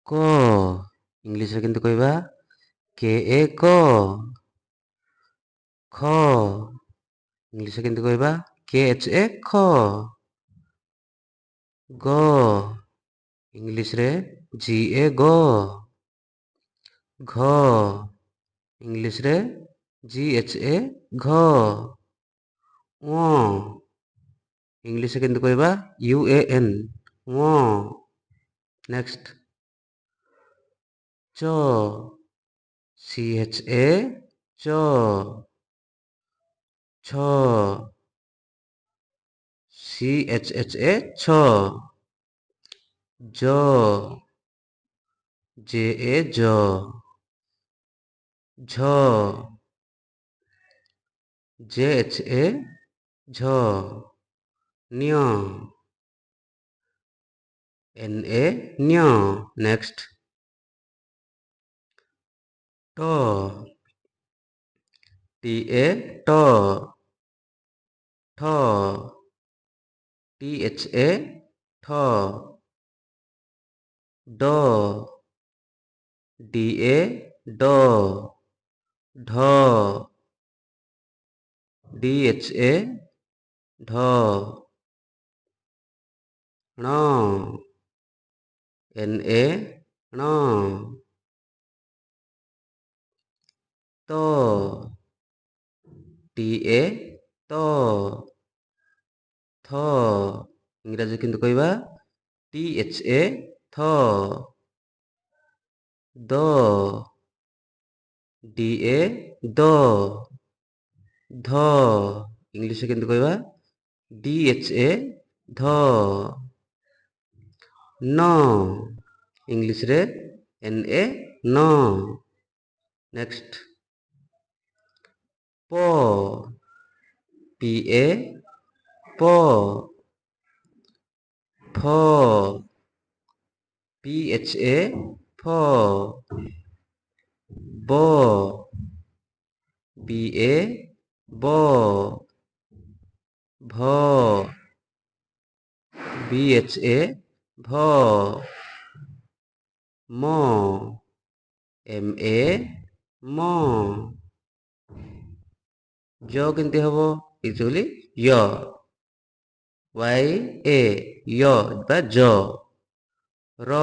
କ ଇଂଲିଶରେ କେମିତି କହିବା କେ ଏ କ। ଖ ଇଂଲିଶରେ କେମିତି କହିବା କେ ଏଚ୍ ଏ ଖ। ଗ ଇଂଲିଶରେ ଜି ଏ ଗ। ଘ ଇଂଲିଶରେ ଜି ଏଚ୍ ଏ ଘ। ୱ ଇଂଲିଶରେ କେମିତି କହିବା ୟୁ ଏ ଏନ୍ ୱ। ନେକ୍ସଟ ଚ ସି ଏଚ୍ ଏ ଚ। ଛ ସି ଏଚ୍ ଏଚ୍ ଏ ଛ। ଜ ଜେ ଏ ଜ। ଝ ଜେ ଏଚ୍ ଏ ଝ। ନ୍ୟ ଏନ୍ ଏ ନ୍ୟ। ନେକ୍ସଟ ଟ ଟି ଏ ଟ। ଠ ଟି ଏଚ୍ ଏ ଠ। ଡ ଡି ଏ ଡ। ଢ ଡି ଏଚ୍ ଏ ଢ। ଣ ଏନ୍ ଏ ଣ। ତ ଟି ଏ ତ। ଥ ଇଂରାଜୀ କେମିତି କହିବା ଟି ଏଚ୍ ଏ ଥ। ଦ ଡି ଏ ଦ। ଧ ଇଂଲିଶରେ କେମିତି କହିବା ଡି ଏଚ୍ ଏ ଧ। ନ ଇଂଲିଶରେ ଏନ୍ ଏ ନ। ନେକ୍ସଟ ପ ପି ଏ ପ। ଫ ପି ଏଚ୍ ଏ ଫ। ବ ବି ଏ ବ। ଭ ବି ଏଚ୍ ଏ ଭ। ମ ଏମ୍ ଏ ମ। ଜ କେମିତି ହବ ଏକ୍ଚୁଆଲି ୟ ୱାଇ ଏ ୟ ବା ଜ। ର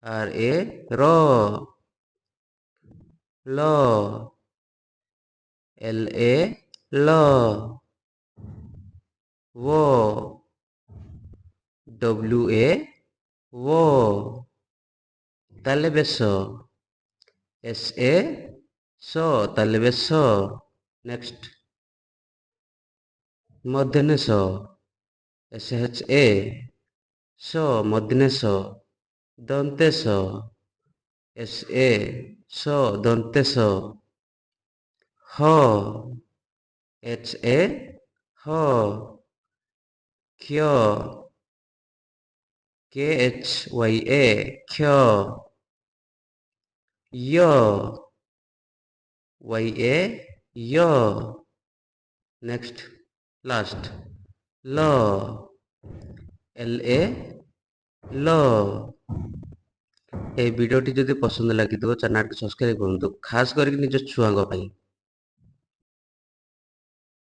ଆର୍ ଏ ର। ଲ ଏଲ୍ ଏ ଲ। ୱ ଡବ୍ଲ୍ୟୁ ଏ ୱ। ତାଲେ ବେଶ ଏସ୍ ଏ ସ ତାଲେ ବେଶ। ନେକ୍ସଟ ମଧ୍ୟନେଶ ଏସ୍ ଏଚ୍ ଏ ସ ମଧ୍ୟନେଶ। ଦନ୍ତେଶ ଏସ୍ ଏ ସ ଦନ୍ତେଶ। ହ ଏଚ୍ ଏ ହ। କ୍ଷ କେ ଏଚ୍ ୱାଇ ଏ କ୍ଷ। ୟ ୱାଇ ଏ ୟ। ନେକ୍ସଟ ଲାଷ୍ଟ ଲ ଏଲ୍ ଏ ଲ। এই ଭିଡ଼ିଓଟି ଯଦି ପସନ୍ଦ ଲାଗିଥିବ ଚ୍ୟାନେଲଟି ସବସ୍କ୍ରାଇବ୍ କରନ୍ତୁ ଖାସ୍ କରିକି ନିଜ ଛୁଆଙ୍କ ପାଇଁ।